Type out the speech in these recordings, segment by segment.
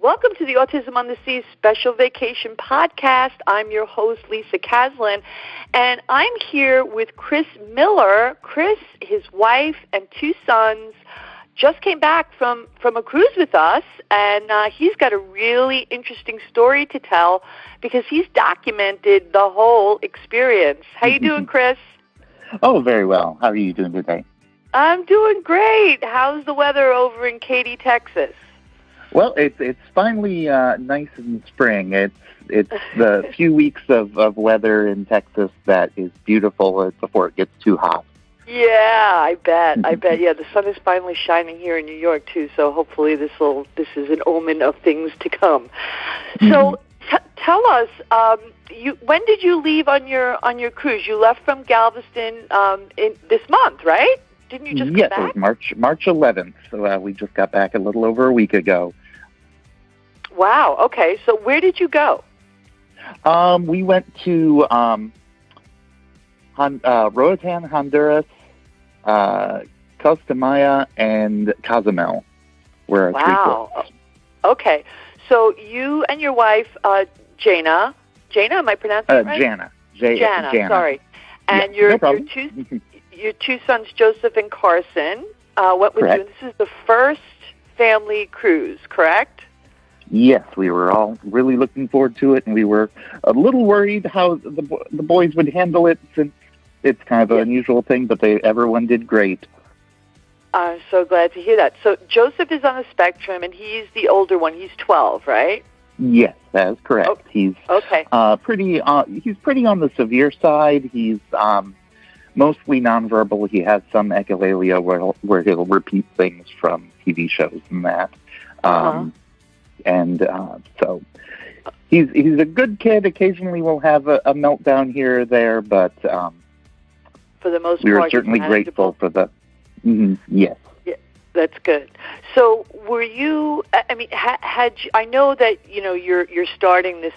Welcome to the Autism on the Sea Special Vacation Podcast. I'm your host, Lisa Caslin, and I'm here with Chris Miller. Chris, his wife, and two sons just came back from a cruise with us, and he's got a really interesting story to tell because he's documented the whole experience. How you doing, Chris? Oh, very well. How are you doing today? I'm doing great. How's the weather over in Katy, Texas? Well, it's finally nice in spring. It's the few weeks of weather in Texas that is beautiful before it gets too hot. Yeah, I bet. Yeah, the sun is finally shining here in New York too. So hopefully this is an omen of things to come. So tell us, when did you leave on your cruise? You left from Galveston in this month, right? Didn't you just come back? Yes, it was March 11th. So we just got back a little over a week ago. Wow. Okay. So where did you go? We went to Roatan, Honduras, Costa Maya, and Cozumel were our three trips. Okay. So you and your wife, Jana, am I pronouncing it right? Jana. Jana. Sorry. And no problem. your two sons, Joseph and Carson, went with Correct. you. This is the first family cruise, correct? Yes, we were all really looking forward to it, and we were a little worried how the boys would handle it since it's kind of an unusual thing, but everyone did great. I'm so glad to hear that. So Joseph is on the spectrum, and he's the older one. He's 12, right? Yes, that is correct. Okay. He's pretty on the severe side. He's mostly nonverbal. He has some echolalia where he'll repeat things from TV shows and that. So he's a good kid. Occasionally we'll have a meltdown here or there, but for the most part, we were certainly grateful for the. Yes. Yeah, that's good. So were you? I mean, I know that you're starting this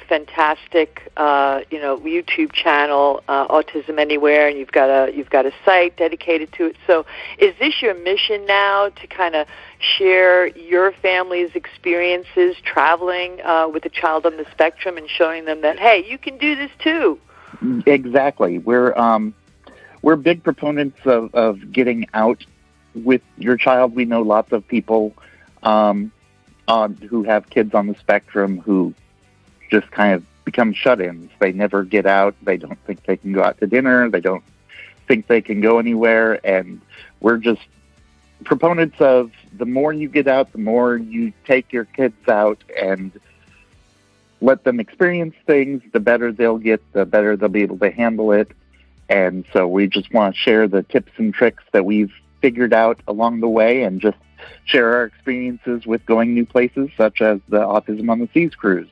fantastic YouTube channel, Autism Anywhere, and you've got a site dedicated to it. So is this your mission now to kind of share your family's experiences traveling with a child on the spectrum and showing them that, hey, you can do this too? Exactly. We're big proponents of getting out with your child. We know lots of people who have kids on the spectrum who just kind of become shut-ins. They never get out. They don't think they can go out to dinner. They don't think they can go anywhere. And we're just proponents of the more you get out, the more you take your kids out and let them experience things, the better they'll get, the better they'll be able to handle it. And so we just want to share the tips and tricks that we've figured out along the way and just share our experiences with going new places, such as the Autism on the Seas cruise.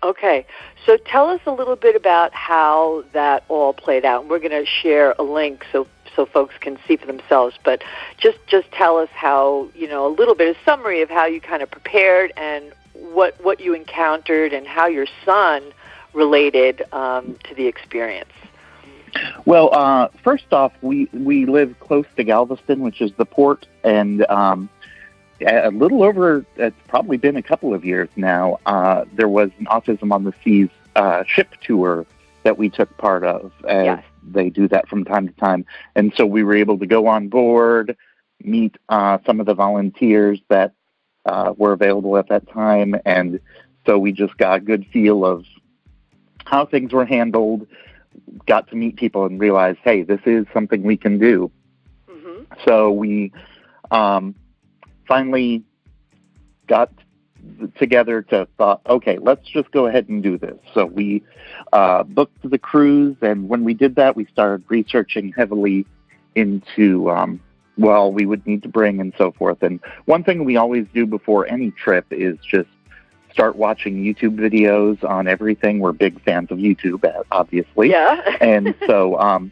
Okay, so tell us a little bit about how that all played out. And we're going to share a link so folks can see for themselves. But just tell us how, a little bit of summary of how you kind of prepared and what you encountered and how your son related to the experience. Well, first off, we live close to Galveston, which is the port, and a little over, it's probably been a couple of years now, there was an Autism on the Seas ship tour that we took part of. Yes. They do that from time to time. And so we were able to go on board, meet some of the volunteers that were available at that time. And so we just got a good feel of how things were handled, got to meet people and realize, hey, this is something we can do. So we finally got together to thought, okay, let's just go ahead and do this. So we booked the cruise, and when we did that, we started researching heavily into we would need to bring and so forth. And one thing we always do before any trip is just start watching YouTube videos on everything. We're big fans of YouTube, obviously. Yeah. And so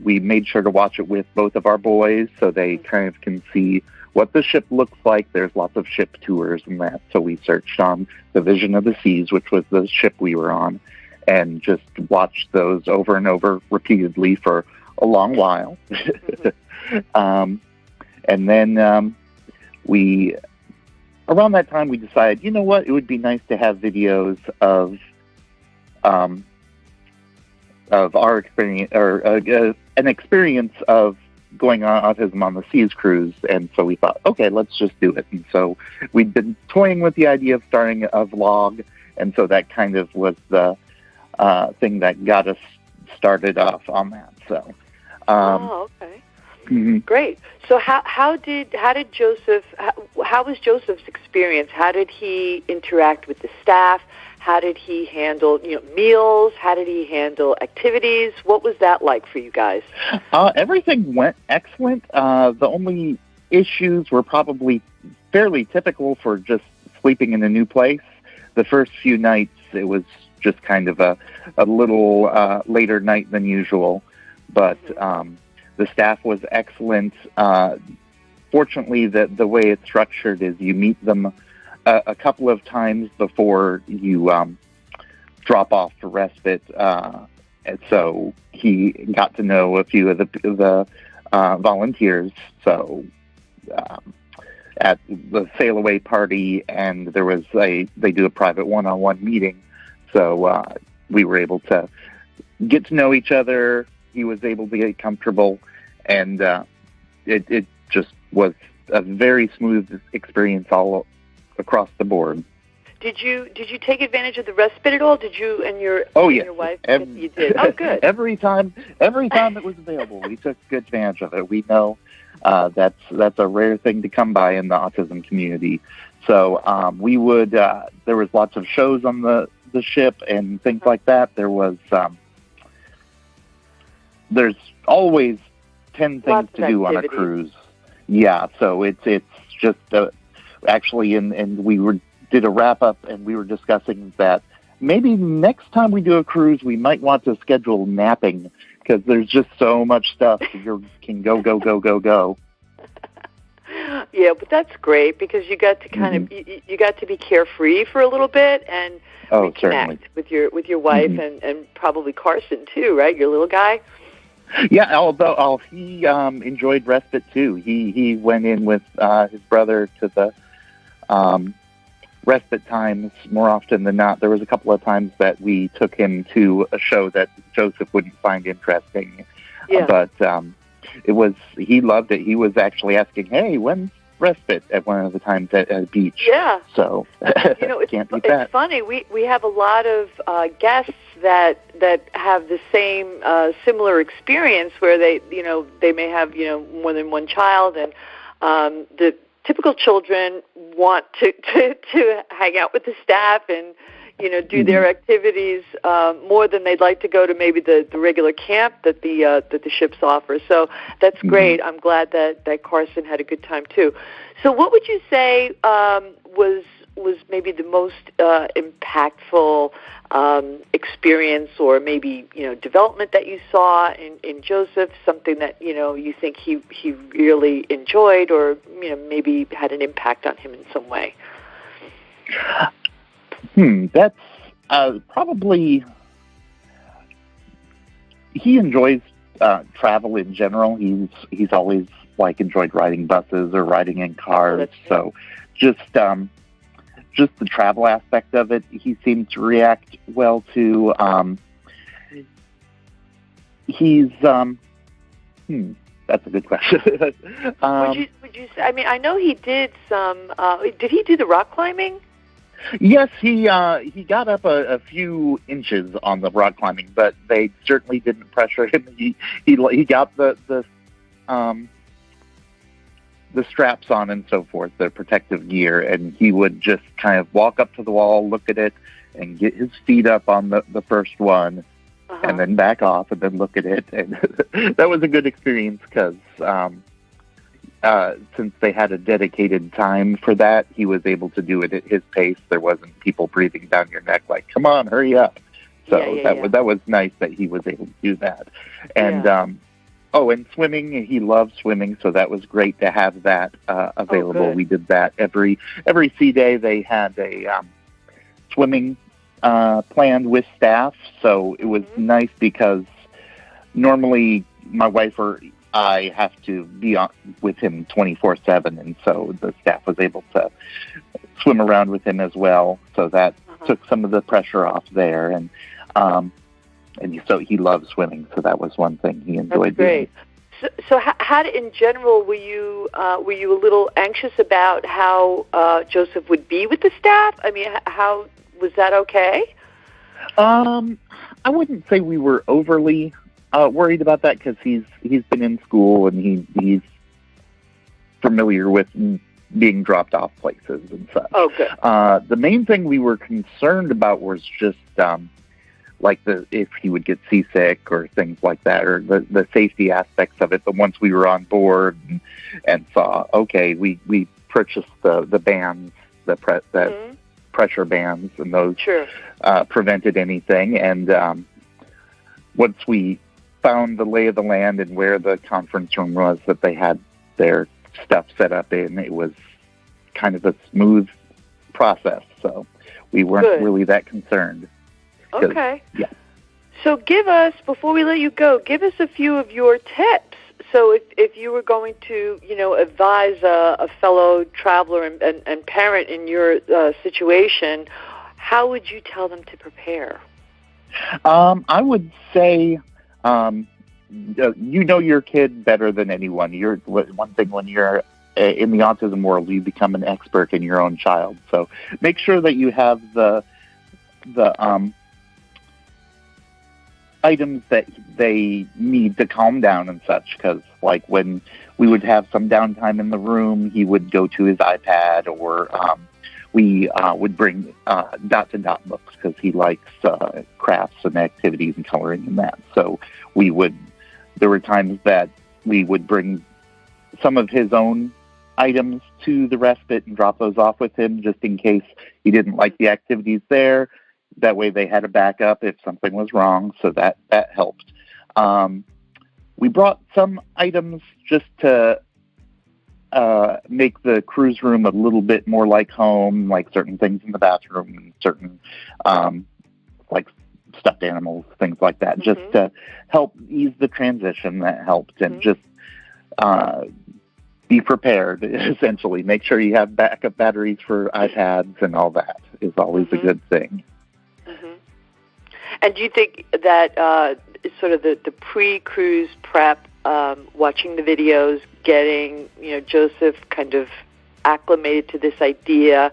we made sure to watch it with both of our boys so they kind of can see what the ship looks like. There's lots of ship tours and that. So we searched on the Vision of the Seas, which was the ship we were on, and just watched those over and over repeatedly for a long while. And then we around that time, we decided, you know what, it would be nice to have videos of our experience, or an experience of going on Autism on the Seas cruise. And so we thought, okay, let's just do it. And so we'd been toying with the idea of starting a vlog. And so that kind of was the thing that got us started off on that. So, okay. Mm-hmm. Great. So how was Joseph's experience? How did he interact with the staff? How did he handle meals? How did he handle activities? What was that like for you guys? Everything went excellent. The only issues were probably fairly typical for just sleeping in a new place. The first few nights, it was just kind of a little later night than usual, but the staff was excellent. Fortunately, the way it's structured is you meet them a couple of times before you drop off for respite, and so he got to know a few of the volunteers. So at the sail away party, and they do a private one-on-one meeting. So we were able to get to know each other. He was able to get comfortable, and it just was a very smooth experience all across the board. Did you take advantage of the respite at all? Did you and your wife? You did. Oh, good. Every time it was available, we took good advantage of it. We know that's a rare thing to come by in the autism community. So we would. There was lots of shows on the ship and things like that. There was. There's always 10 things to do on a cruise. Yeah, so it's just actually, and we did a wrap up, and we were discussing that maybe next time we do a cruise, we might want to schedule napping, because there's just so much stuff. You can go. Yeah, but that's great, because you got to kind of you got to be carefree for a little bit and reconnect certainly. with your wife and probably Carson too, right? Your little guy. Yeah, although he enjoyed respite too. He went in with his brother to the respite times more often than not. There was a couple of times that we took him to a show that Joseph wouldn't find interesting. Yeah. But he loved it. He was actually asking, "Hey, when's respite?" at one of the times at a beach. Yeah. So it's funny. We have a lot of guests that have the same similar experience, where they may have more than one child, and the typical children want to hang out with the staff and do their activities more than they'd like to go to maybe the regular camp that the ships offer. So that's great. I'm glad that Carson had a good time too. So what would you say was maybe the most impactful experience, or maybe development that you saw in Joseph? Something that you think he really enjoyed, or maybe had an impact on him in some way. That's probably, he enjoys travel in general. He's always enjoyed riding buses or riding in cars. So just the travel aspect of it, he seems to react well to. He's that's a good question. Would you say? I mean, I know he did some. Did he do the rock climbing? Yes, he got up a few inches on the rock climbing, but they certainly didn't pressure him. He got the straps on and so forth, the protective gear, and he would just kind of walk up to the wall, look at it, and get his feet up on the first one, and then back off and then look at it. And that was a good experience, because since they had a dedicated time for that, he was able to do it at his pace. There wasn't people breathing down your neck like, "Come on, hurry up." So that was nice that he was able to do that. And and swimming, he loved swimming, so that was great to have that available. We did that every sea day. They had a swimming planned with staff, so it was nice, because normally my wife or I have to be on with him 24/7, and so the staff was able to swim around with him as well. So that took some of the pressure off there. And so he loves swimming. So that was one thing he enjoyed doing. So how in general were you a little anxious about how Joseph would be with the staff? I mean, how was that okay? I wouldn't say we were overly worried about that because he's been in school and he's familiar with being dropped off places and such. Oh, good. The main thing we were concerned about was just if he would get seasick or things like that, or the safety aspects of it. But once we were on board and saw, okay, we purchased the bands, the pressure bands, and those prevented anything. And once we found the lay of the land and where the conference room was that they had their stuff set up in, it was kind of a smooth process. So we weren't really that concerned. Okay. Yeah. So before we let you go, give us a few of your tips. So if you were going to, advise a fellow traveler and parent in your situation, how would you tell them to prepare? I would say, your kid better than anyone. One thing when you're in the autism world, you become an expert in your own child. So make sure that you have the items that they need to calm down and such, because when we would have some downtime in the room, he would go to his iPad, or we would bring dot-to-dot books because he likes crafts and activities and coloring and that. So there were times that we would bring some of his own items to the respite and drop those off with him just in case he didn't like the activities there. That way they had a backup if something was wrong, so that helped. We brought some items just to make the cruise room a little bit more like home, like certain things in the bathroom and certain stuffed animals, things like that, just to help ease the transition. That helped. And just be prepared, essentially. Make sure you have backup batteries for iPads, and all that is always a good thing. And do you think that sort of the pre-cruise prep, watching the videos, getting Joseph kind of acclimated to this idea,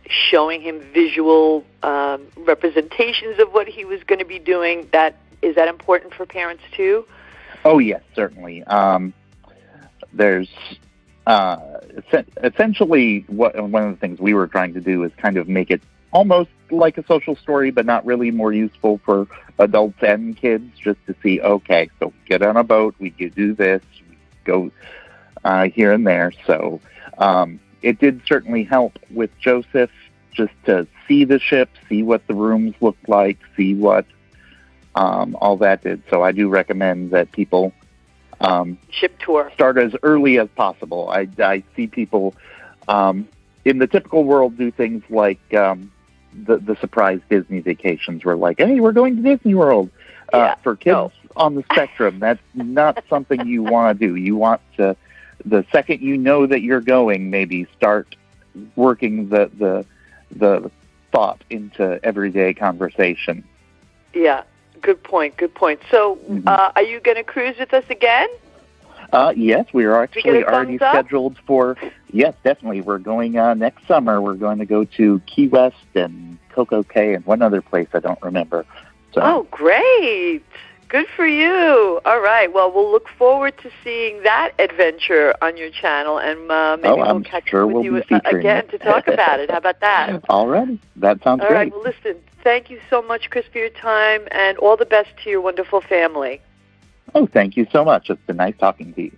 showing him visual representations of what he was going to be doing, is that important for parents too? Oh yes, certainly. There's essentially one of the things we were trying to do is kind of make it almost like a social story, but not really, more useful for adults and kids, just to see, okay, so we get on a boat, we do this, we go here and there. So it did certainly help with Joseph just to see the ship, see what the rooms looked like, see what all that did. So I do recommend that people ship tour start as early as possible. I see people in the typical world do things like the surprise Disney vacations, where hey, we're going to Disney World. For kids on the spectrum, that's not something you want to do. You want to, the second you know that you're going, maybe start working the thought into everyday conversation. Yeah, good point. So are you going to cruise with us again? Yes, we are actually already scheduled for. Yes, definitely. We're going next summer. We're going to go to Key West and Coco Cay and one other place I don't remember. So. Oh, great! Good for you. All right. Well, we'll look forward to seeing that adventure on your channel, and maybe we'll catch up with you again to talk about it. How about that? All right. That sounds great. All right. Well, listen. Thank you so much, Chris, for your time, and all the best to your wonderful family. Oh, thank you so much. It's been nice talking to you.